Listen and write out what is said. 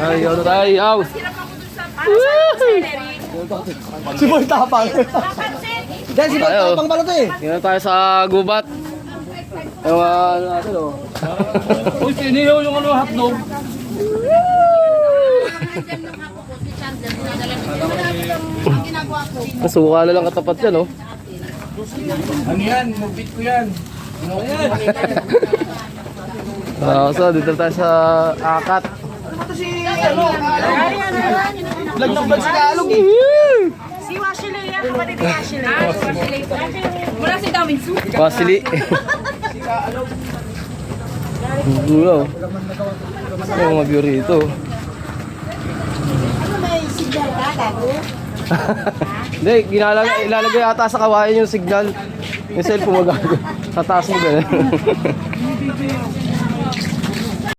Ay, ano tayo, yaw. Si Boy Tapang. Dahil si Boy Tayo. Tapang pala to eh. Tingnan tayo sa gubat. Ewan natin, oh. Uy, sinihaw yung ano, hotdog. Masuka na lang katapat yan, oh. Ano yan? Mubit ko yan. So, dito tayo sa akat. Ito si ano? Vlog ng vlog si Kalog eh. Si Washilay yan, kapatid ni Washilay. Mula si Dawin Su. Pasili. Gulaw. Ano mga view rito? Hindi, ilalagay ata sa kawain yung signal. Yung cellphone mo gagawin. Sa taas mo ganun.